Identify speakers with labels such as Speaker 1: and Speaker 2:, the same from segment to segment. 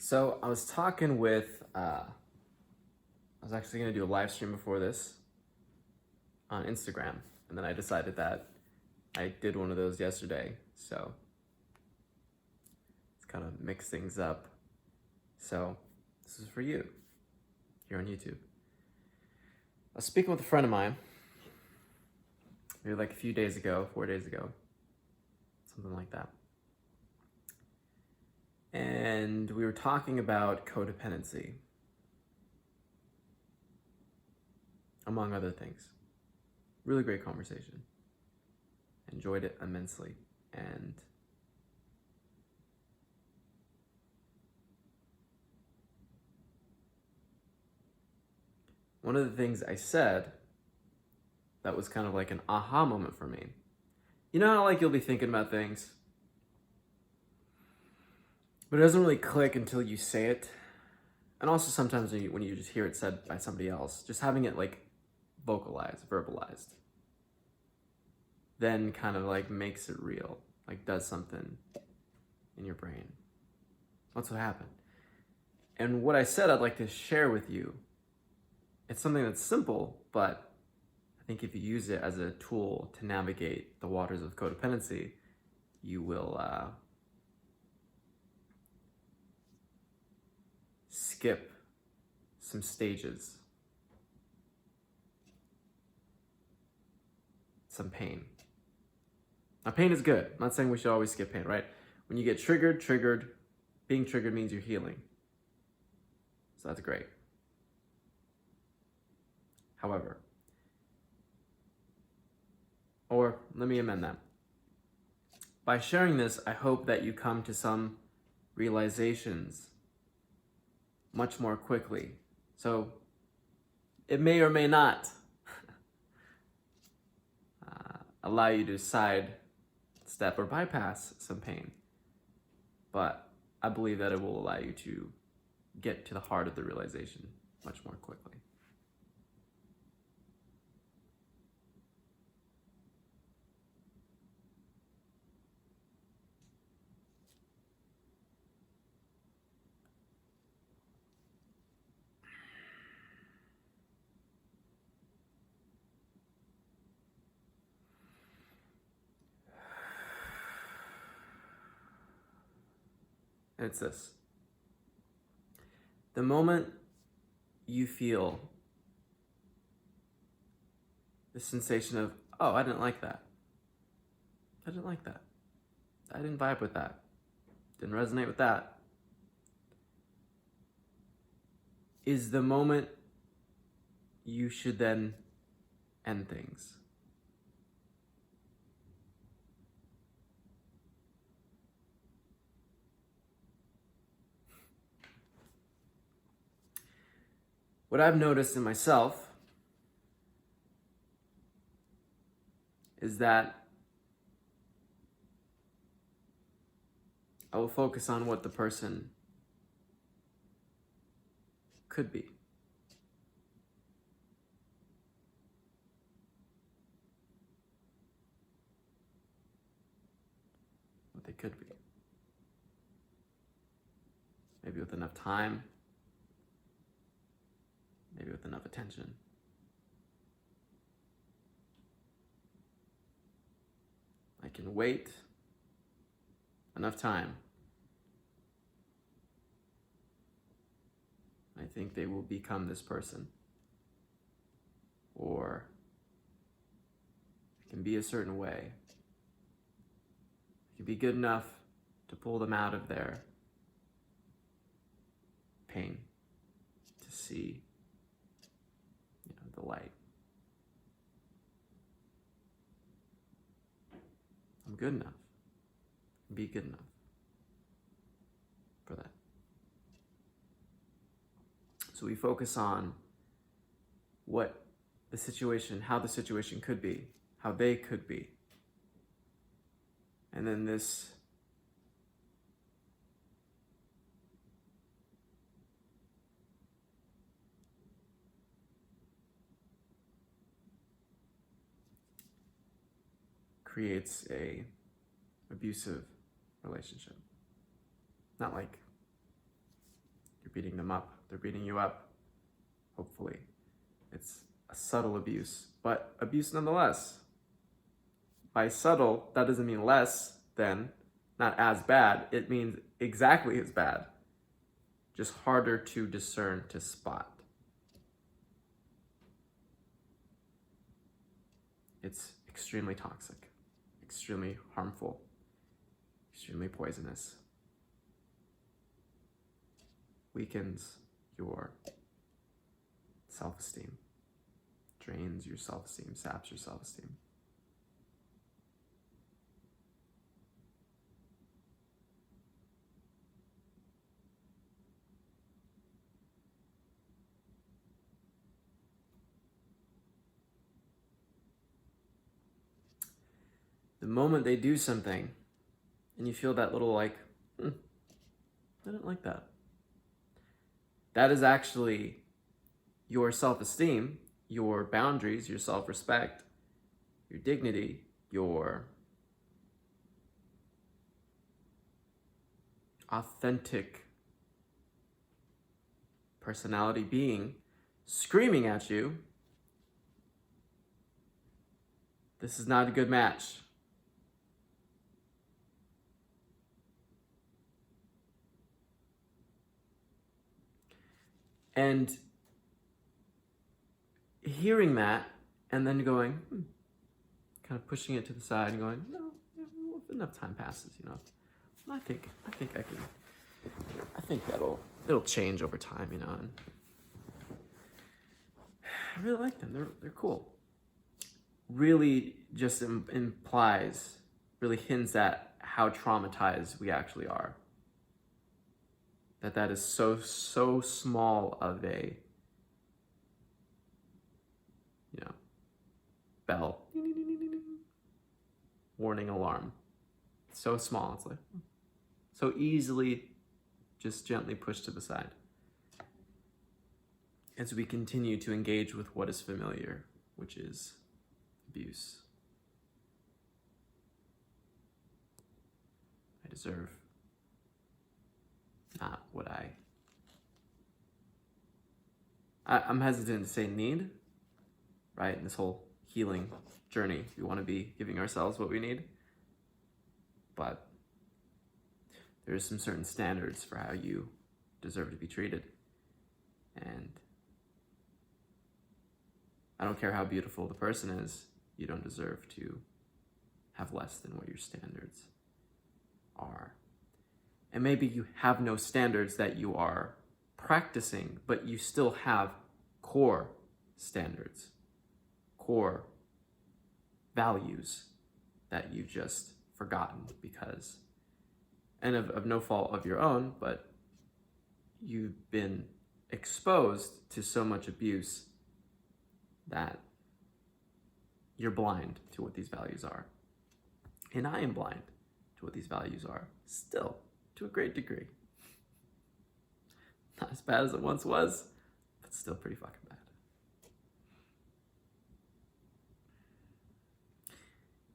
Speaker 1: So I was talking with, I was actually going to do a live stream before this on Instagram, and then I decided that I did one of those yesterday, so it's kind of mix things up. So this is for you here on YouTube. I was speaking with a friend of mine, maybe like a few days ago, 4 days ago, something like that. And we were talking about codependency, among other things. Really great conversation. Enjoyed it immensely. And one of the things I said that was kind of like an aha moment for me. You know how like you'll be thinking about things, but it doesn't really click until you say it. And also sometimes when you just hear it said by somebody else, just having it like vocalized, verbalized, then kind of like makes it real, like does something in your brain. That's what happened. And what I said I'd like to share with you, it's something that's simple, but I think if you use it as a tool to navigate the waters of codependency, you will skip some stages, some pain. Now, pain is good. I'm not saying we should always skip pain, right? When you get triggered, being triggered means you're healing. So that's great. However, or let me amend that. By sharing this, I hope that you come to some realizations much more quickly. So it may or may not allow you to sidestep or bypass some pain. But I believe that it will allow you to get to the heart of the realization much more quickly. And it's this. The moment you feel the sensation of, oh, I didn't like that. I didn't like that. I didn't vibe with that. Didn't resonate with that. Is the moment you should then end things. What I've noticed in myself is that I will focus on what the person could be. What they could be. Maybe with enough time, maybe with enough attention. I can wait enough time. I think they will become this person. Or it can be a certain way. It can be good enough to pull them out of their pain, to see, the light. I'm good enough. Be good enough for that. So we focus on what the situation, how the situation could be, how they could be. And then this creates a abusive relationship. Not like You're beating them up. They're beating you up, hopefully. It's a subtle abuse, but abuse nonetheless. By subtle, that doesn't mean less than, not as bad. It means exactly as bad, just harder to discern, to spot. It's extremely toxic, extremely harmful, extremely poisonous. Weakens your self-esteem, drains your self-esteem, saps your self-esteem. The moment they do something and you feel that little like, I didn't like that. That is actually your self-esteem, your boundaries, your self-respect, your dignity, your authentic personality being screaming at you, this is not a good match. And hearing that and then going, kind of pushing it to the side and going, no, if enough time passes, I think it'll change over time, and I really like them. They're cool. Really just implies, really hints at how traumatized we actually are. That is so small of a, bell, warning alarm. So small, it's like, so easily just gently pushed to the side. As we continue to engage with what is familiar, which is abuse. I deserve not what I'm hesitant to say need, right? In this whole healing journey, we want to be giving ourselves what we need. But there's some certain standards for how you deserve to be treated. And I don't care how beautiful the person is, you don't deserve to have less than what your standards are. And maybe you have no standards that you are practicing, but you still have core standards, core values that you've just forgotten because, and of no fault of your own, but you've been exposed to so much abuse that you're blind to what these values are. And I am blind to what these values are still, to a great degree. Not as bad as it once was, but still pretty fucking bad.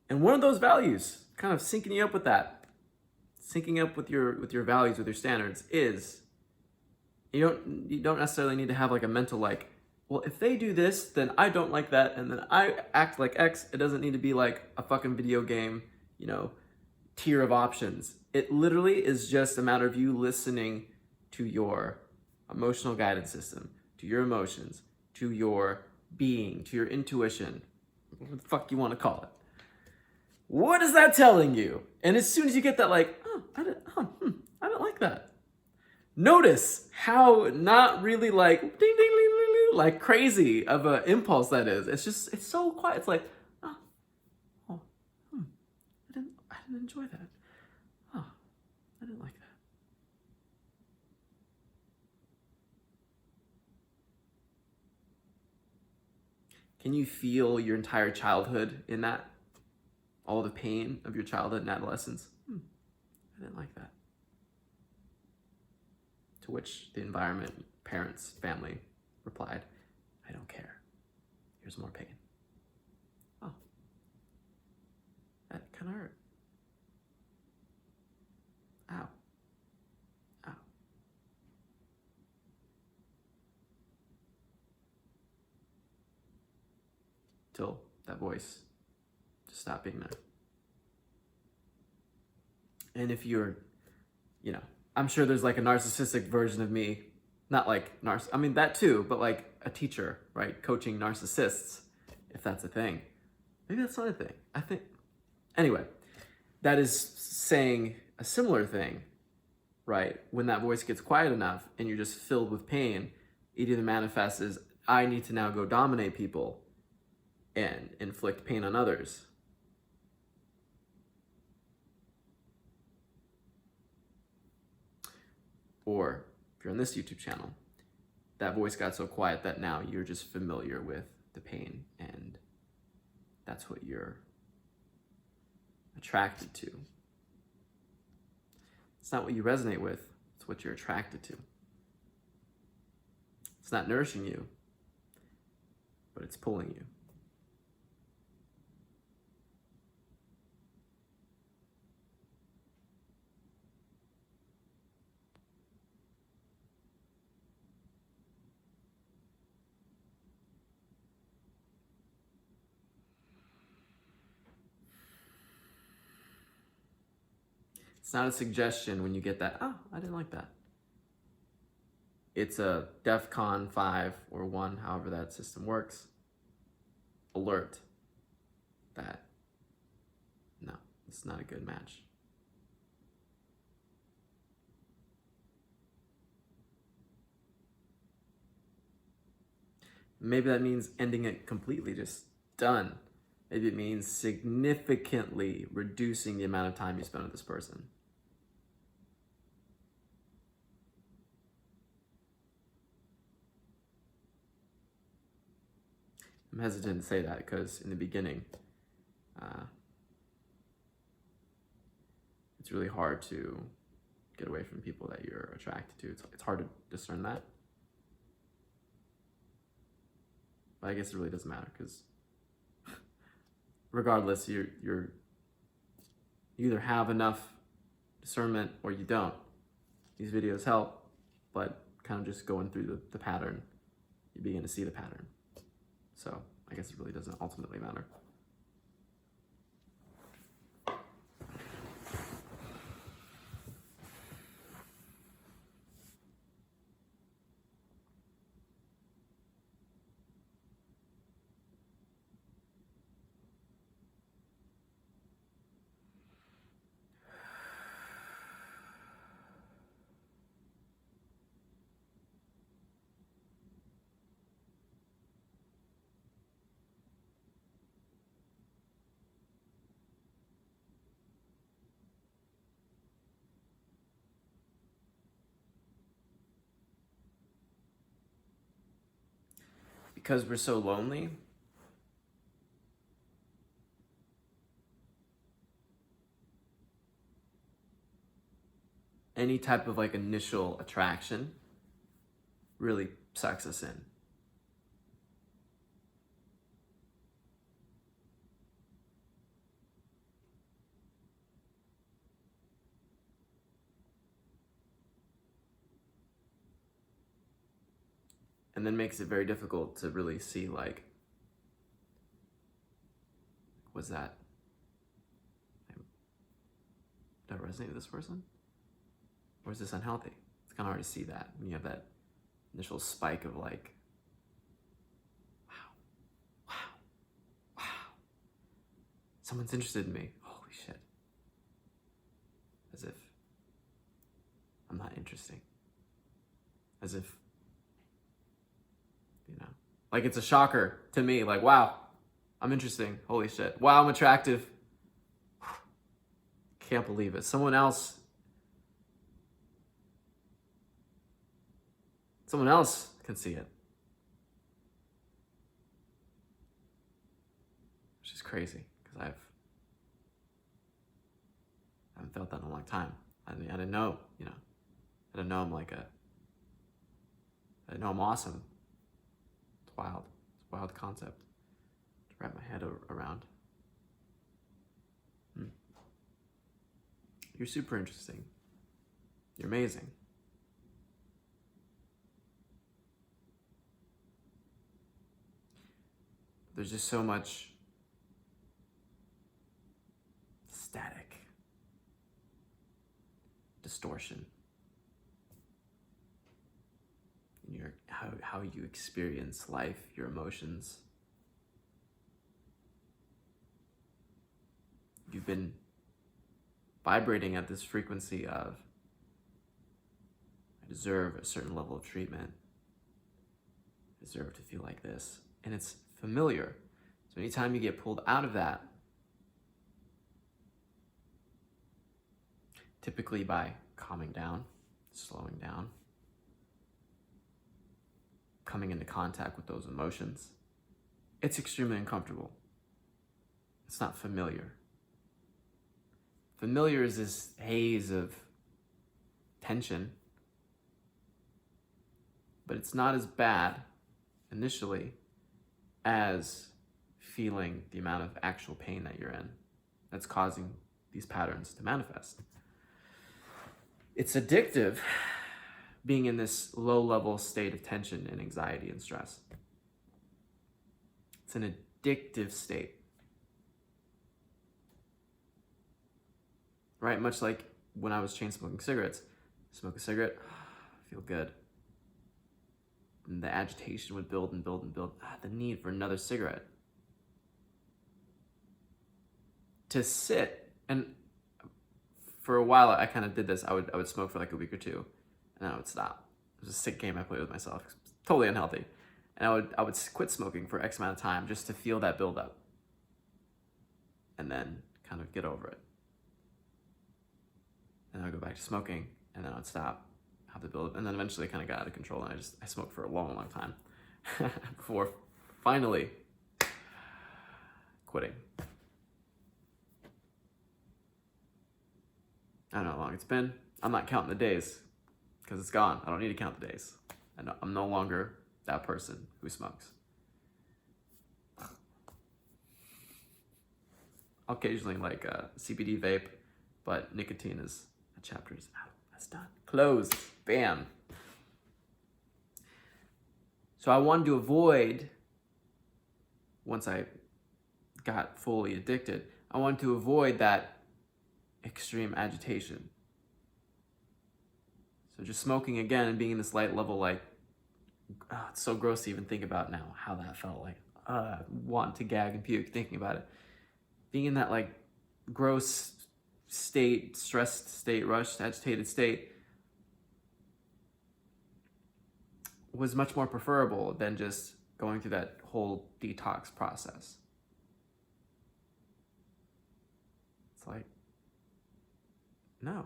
Speaker 1: And one of those values, kind of syncing you up with that, syncing up with your values, with your standards, is you don't necessarily need to have like a mental like, well, if they do this, then I don't like that, and then I act like X. It doesn't need to be like a fucking video game, tier of options. It literally is just a matter of you listening to your emotional guidance system, to your emotions, to your being, to your intuition, what the fuck you want to call it. What is that telling you? And as soon as you get that like, I don't like that. Notice how not really like ding, ding, ding, ding, ding, like crazy of an impulse that is. It's so quiet. It's like, I didn't enjoy that. I didn't like that. Can you feel your entire childhood in that? All the pain of your childhood and adolescence? I didn't like that. To which the environment, parents, family replied, I don't care. Here's more pain. Oh, that kind of hurt. Ow. Ow. till that voice just stopped being there. And if you're, I'm sure there's like a narcissistic version of me, not like I mean that too, but like a teacher, right? Coaching narcissists, if that's a thing. Maybe that's not a thing. I think, anyway, that is saying a similar thing, right? When that voice gets quiet enough and you're just filled with pain, it either manifests as, I need to now go dominate people and inflict pain on others. Or if you're on this YouTube channel, that voice got so quiet that now you're just familiar with the pain and that's what you're attracted to. It's not what you resonate with, it's what you're attracted to. It's not nourishing you, but it's pulling you. It's not a suggestion when you get that, oh, I didn't like that. It's a DEFCON 5 or 1, however that system works, alert that, no, it's not a good match. Maybe that means ending it completely, just done. Maybe it means significantly reducing the amount of time you spend with this person. I'm hesitant to say that because in the beginning, it's really hard to get away from people that you're attracted to. It's hard to discern that. But I guess it really doesn't matter because regardless, you either have enough discernment or you don't. These videos help, but kind of just going through the pattern, you begin to see the pattern. So I guess it really doesn't ultimately matter. Because we're so lonely, any type of like initial attraction really sucks us in. And then makes it very difficult to really see like, was that, did I resonate with this person? Or is this unhealthy? It's kind of hard to see that when you have that initial spike of like, wow, someone's interested in me. Holy shit. As if I'm not interesting. As if, like it's a shocker to me, like, wow, I'm interesting. Holy shit. Wow, I'm attractive. Can't believe it. Someone else can see it. Which is crazy, because I haven't felt that in a long time. I didn't know, I didn't know I'm I didn't know I'm awesome. It's wild. It's a wild concept to wrap my head around. You're super interesting. You're amazing. there's just so much static, distortion in your how you experience life, your emotions. You've been vibrating at this frequency of, I deserve a certain level of treatment. I deserve to feel like this. And it's familiar. So anytime you get pulled out of that, typically by calming down, slowing down, coming into contact with those emotions, it's extremely uncomfortable. It's not familiar. Familiar is this haze of tension, but it's not as bad initially as feeling the amount of actual pain that you're in that's causing these patterns to manifest. It's addictive being in this low-level state of tension and anxiety and stress. It's an addictive state. Right? Much like when I was chain smoking cigarettes. Smoke a cigarette, feel good. And the agitation would build and build and build. The need for another cigarette. To sit, and for a while I kind of did this. I would smoke for like a week or two, and then I would stop. It was a sick game I played with myself. Totally unhealthy. And I would quit smoking for X amount of time just to feel that build up. And then kind of get over it. And then I'd go back to smoking, and then I'd stop, have the build up, and then eventually it kind of got out of control, and I smoked for a long, long time before finally quitting. I don't know how long it's been. I'm not counting the days because it's gone. I don't need to count the days. I'm no longer that person who smokes. I'll occasionally like a CBD vape, but nicotine is, that chapter is out. That's done. Closed. Bam. So I wanted to avoid, once I got fully addicted, I wanted to avoid that extreme agitation. So just smoking again and being in this light level, like, it's so gross to even think about now how that felt. Like, want to gag and puke thinking about it. Being in that like gross state, stressed state, rushed, agitated state was much more preferable than just going through that whole detox process. It's like, no.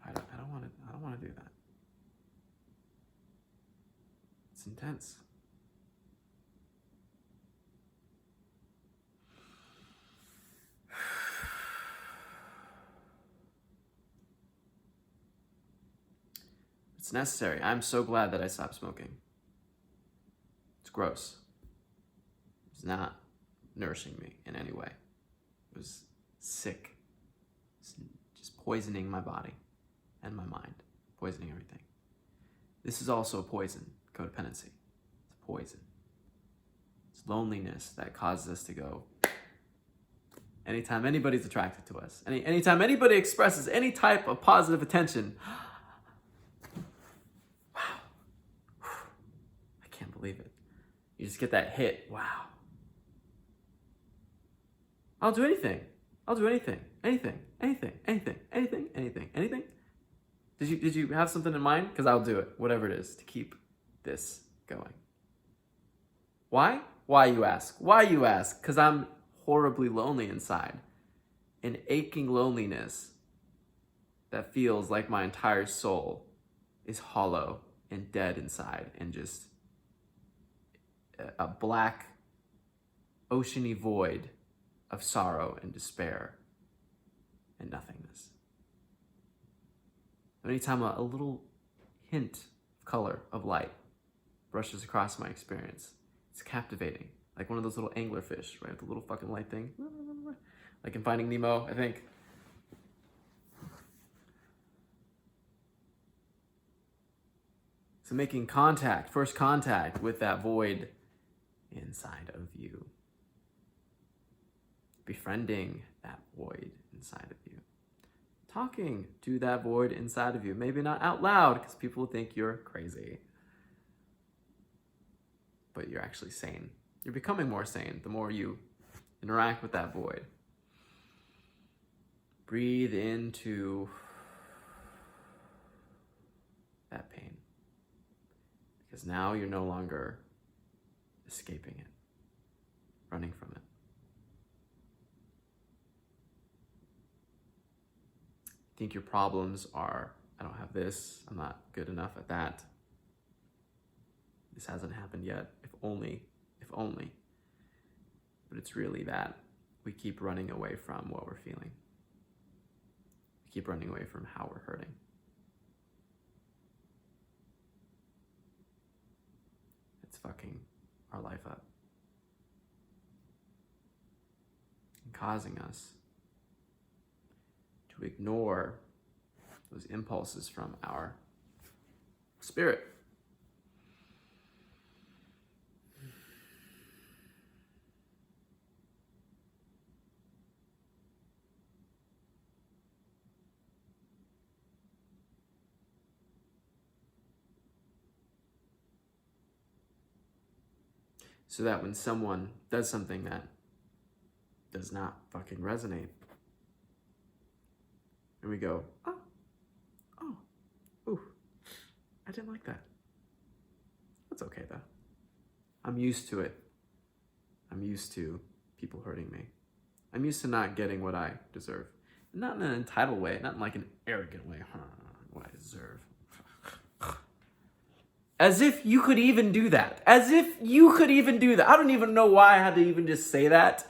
Speaker 1: I don't want to do that. It's intense. It's necessary. I'm so glad that I stopped smoking. It's gross. It's not nourishing me in any way. It was sick. It's just poisoning my body and my mind, poisoning everything. This is also poison, codependency. It's poison. It's loneliness that causes us to go. Anytime anybody's attracted to us, anytime anybody expresses any type of positive attention, wow, I can't believe it. You just get that hit, wow. I'll do anything. I'll do anything. Anything. Did you have something in mind? Because I'll do it, whatever it is, to keep this going. Why? Why, you ask? Why, you ask? Because I'm horribly lonely inside. An aching loneliness that feels like my entire soul is hollow and dead inside, and just a black, oceany void of sorrow and despair and nothingness. Anytime a little hint of color, of light, brushes across my experience, it's captivating. Like one of those little anglerfish, right? The little fucking light thing. Like in Finding Nemo, I think. So making contact, first contact with that void inside of you. Befriending that void inside of you. Talking to that void inside of you. Maybe not out loud because people think you're crazy. But you're actually sane. You're becoming more sane the more you interact with that void. Breathe into that pain. Because now you're no longer escaping it, running from it. I think your problems are, I don't have this, I'm not good enough at that. This hasn't happened yet, if only. But it's really that we keep running away from what we're feeling. We keep running away from how we're hurting. It's fucking our life up. And causing us to ignore those impulses from our spirit. So that when someone does something that does not fucking resonate, and we go, ooh, I didn't like that. That's okay though. I'm used to it. I'm used to people hurting me. I'm used to not getting what I deserve. Not in an entitled way, not in like an arrogant way. What I deserve. As if you could even do that. As if you could even do that. I don't even know why I had to even just say that.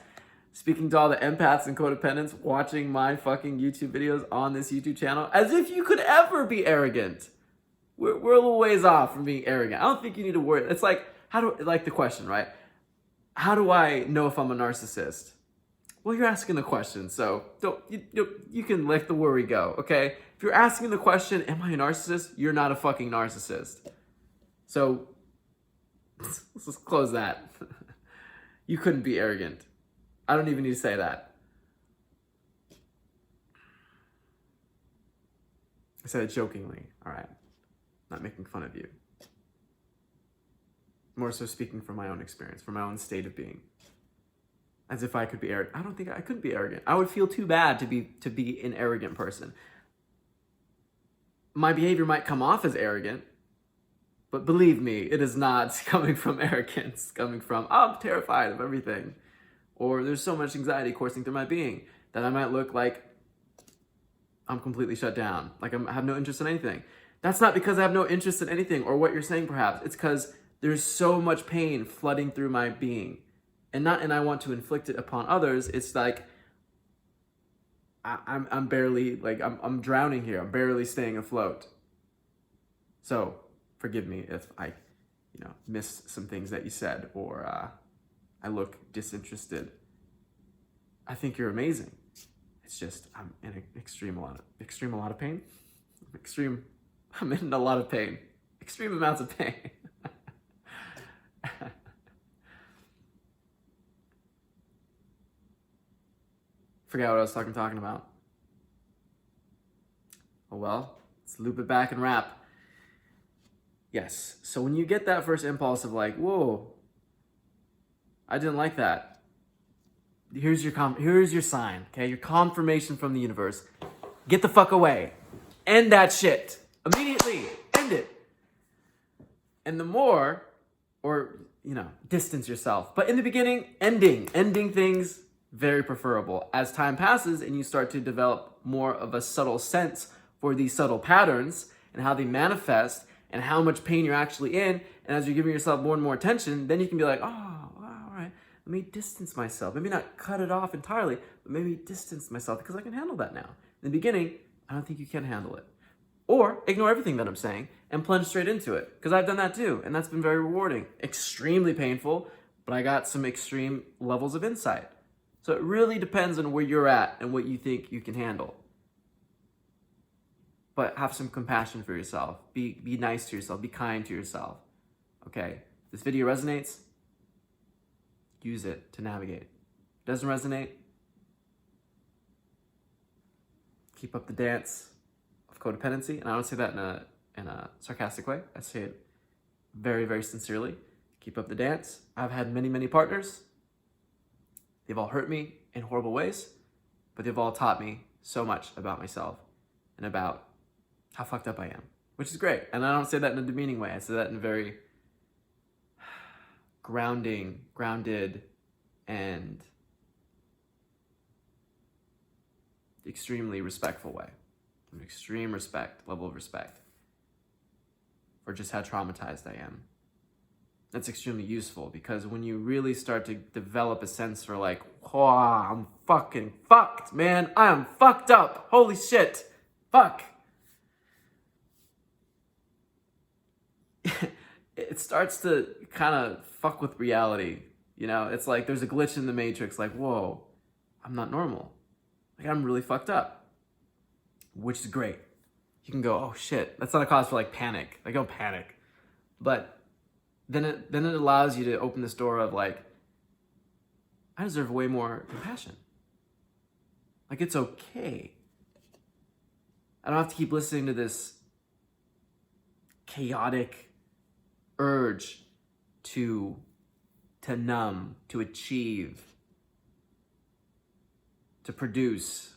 Speaker 1: Speaking to all the empaths and codependents watching my fucking YouTube videos on this YouTube channel. As if you could ever be arrogant. We're a little ways off from being arrogant. I don't think you need to worry. It's like, like the question, right? How do I know if I'm a narcissist? Well, you're asking the question, so you can let the worry go, okay? If you're asking the question, am I a narcissist? You're not a fucking narcissist. So, let's just close that. You couldn't be arrogant. I don't even need to say that. I said it jokingly, all right? Not making fun of you. More so speaking from my own experience, from my own state of being. As if I could be arrogant. I don't think I couldn't be arrogant. I would feel too bad to be an arrogant person. My behavior might come off as arrogant, but believe me, it is not coming from arrogance. It's coming from, I'm terrified of everything. Or there's so much anxiety coursing through my being that I might look like I'm completely shut down. Like I have no interest in anything. That's not because I have no interest in anything or what you're saying perhaps. It's because there's so much pain flooding through my being. And I want to inflict it upon others. It's like, I'm barely, like, I'm drowning here. I'm barely staying afloat. So, forgive me if I, missed some things that you said or I look disinterested. I think you're amazing. It's just I'm in an extreme amount of pain. I'm in a lot of pain. Extreme amounts of pain. Forgot what I was talking about. Oh well, let's loop it back and wrap. Yes, so when you get that first impulse of like, whoa, I didn't like that. Here's your sign, okay? Your confirmation from the universe. Get the fuck away. End that shit. Immediately. End it. And the more, distance yourself. But in the beginning, ending things, very preferable. As time passes and you start to develop more of a subtle sense for these subtle patterns and how they manifest and how much pain you're actually in, and as you're giving yourself more and more attention, then you can be like, oh, wow, all right, let me distance myself. Maybe not cut it off entirely, but maybe distance myself because I can handle that now. In the beginning, I don't think you can handle it. Or ignore everything that I'm saying and plunge straight into it, because I've done that too, and that's been very rewarding. Extremely painful, but I got some extreme levels of insight. So it really depends on where you're at and what you think you can handle. but have some compassion for yourself. Be nice to yourself. Be kind to yourself. Okay? This video resonates, use it to navigate. Doesn't resonate, keep up the dance of codependency. And I don't say that in a sarcastic way. I say it very, very sincerely. Keep up the dance. I've had many, many partners. They've all hurt me in horrible ways, but they've all taught me so much about myself and about how fucked up I am, which is great. And I don't say that in a demeaning way. I say that in a very grounded, and extremely respectful way. An extreme level of respect for just how traumatized I am. That's extremely useful, because when you really start to develop a sense for like, oh, I'm fucking fucked, man. I am fucked up. Holy shit. Fuck. It starts to kind of fuck with reality. You know, it's like there's a glitch in the matrix, like, whoa, I'm not normal. Like, I'm really fucked up, which is great. You can go, oh shit, that's not a cause for like panic. Like, don't panic. But then it allows you to open this door of like, I deserve way more compassion. Like, it's okay. I don't have to keep listening to this chaotic urge to numb, to achieve, to produce.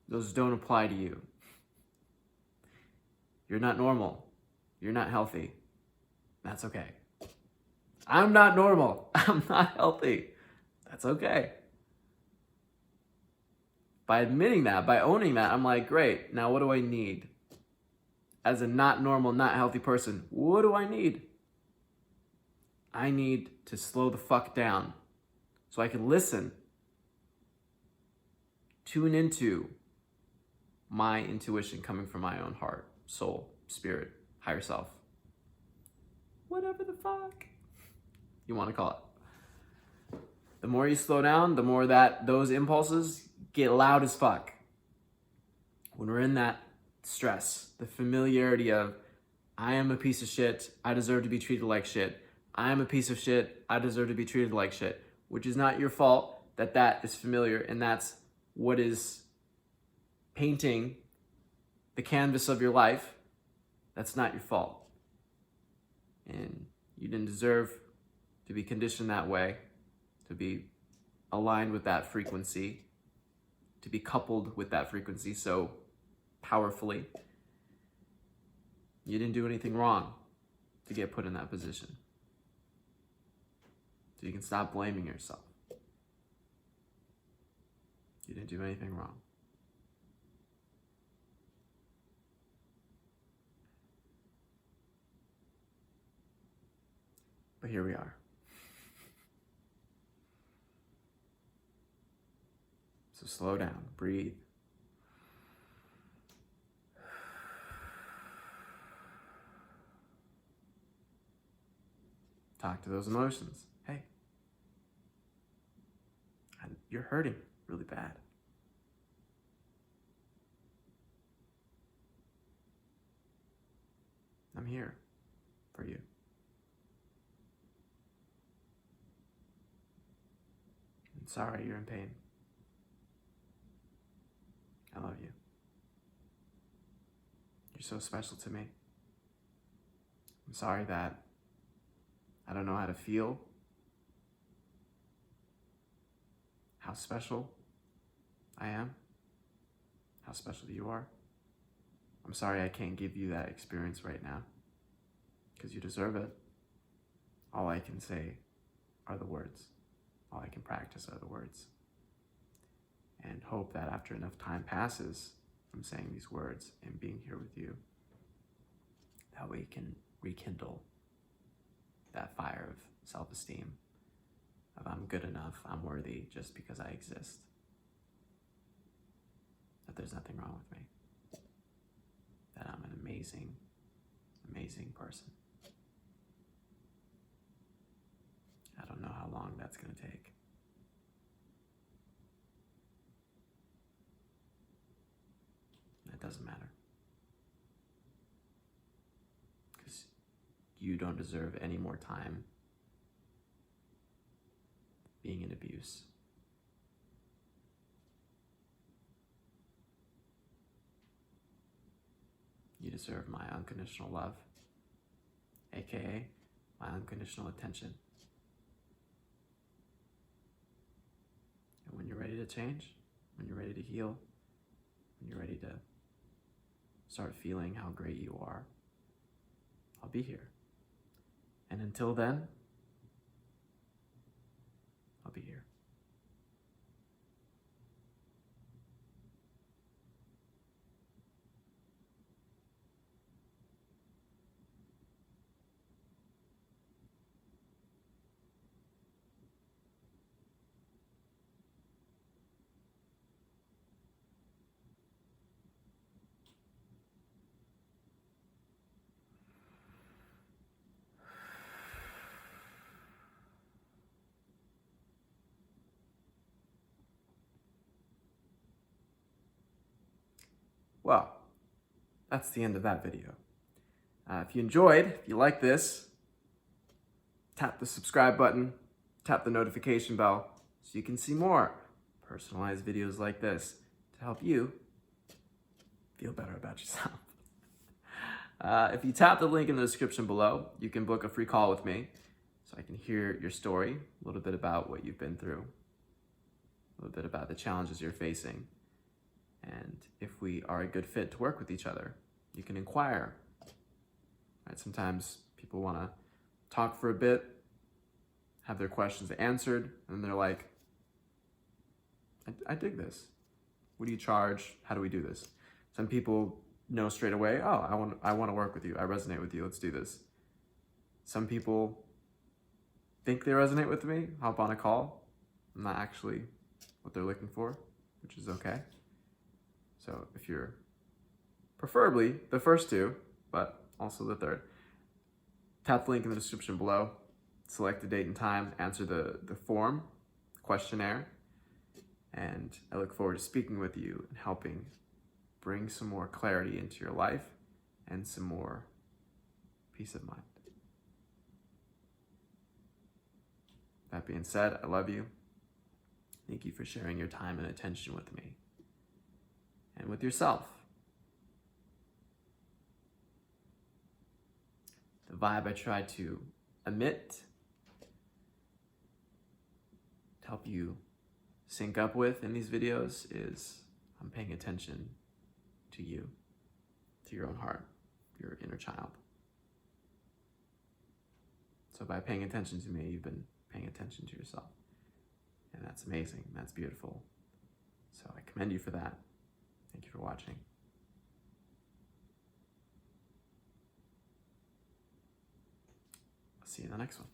Speaker 1: Those don't apply to you. You're not normal. You're not healthy. That's okay. I'm not normal. I'm not healthy. That's okay. By admitting that, by owning that, I'm like, great, now what do I need? As a not normal, not healthy person, what do I need? I need to slow the fuck down so I can listen. Tune into my intuition coming from my own heart, soul, spirit, higher self. Whatever the fuck you want to call it. The more you slow down, the more that those impulses get loud as fuck. When we're in that stress, the familiarity of, I am a piece of shit, I deserve to be treated like shit. I am a piece of shit, I deserve to be treated like shit. Which is not your fault that is familiar, and that's what is painting the canvas of your life. That's not your fault. And you didn't deserve to be conditioned that way, to be aligned with that frequency, to be coupled with that frequency so powerfully. You didn't do anything wrong to get put in that position. So you can stop blaming yourself. You didn't do anything wrong. But here we are. So slow down, breathe. Talk to those emotions. Hey, you're hurting really bad. I'm here for you. I'm sorry you're in pain. I love you. You're so special to me. I'm sorry that I don't know how to feel how special I am, how special you are. I'm sorry I can't give you that experience right now, because you deserve it. All I can say are the words. All I can practice are the words. And hope that after enough time passes from saying these words and being here with you, that we can rekindle that fire of self-esteem, of I'm good enough, I'm worthy just because I exist. That there's nothing wrong with me. That I'm an amazing, amazing person. I don't know how long that's going to take. doesn't matter. Because you don't deserve any more time being in abuse. You deserve my unconditional love, aka my unconditional attention. And when you're ready to change, when you're ready to heal, when you're ready to start feeling how great you are, I'll be here. And until then, I'll be here. Well, that's the end of that video. If you enjoyed, if you like this, tap the subscribe button, tap the notification bell so you can see more personalized videos like this to help you feel better about yourself. If you tap the link in the description below, you can book a free call with me so I can hear your story, a little bit about what you've been through, a little bit about the challenges you're facing. And if we are a good fit to work with each other, you can inquire. Right? Sometimes people want to talk for a bit, have their questions answered, and they're like, I dig this. What do you charge? How do we do this? Some people know straight away, oh, I want to work with you. I resonate with you. Let's do this. Some people think they resonate with me, hop on a call. I'm not actually what they're looking for, which is okay. So if you're preferably the first two, but also the third, tap the link in the description below, select a date and time, answer the form, questionnaire, and I look forward to speaking with you and helping bring some more clarity into your life and some more peace of mind. That being said, I love you. Thank you for sharing your time and attention with me and with yourself. The vibe I try to emit to help you sync up with in these videos is I'm paying attention to you, to your own heart, your inner child. So by paying attention to me, you've been paying attention to yourself. And that's amazing. That's beautiful. So I commend you for that. Thank you for watching. I'll see you in the next one.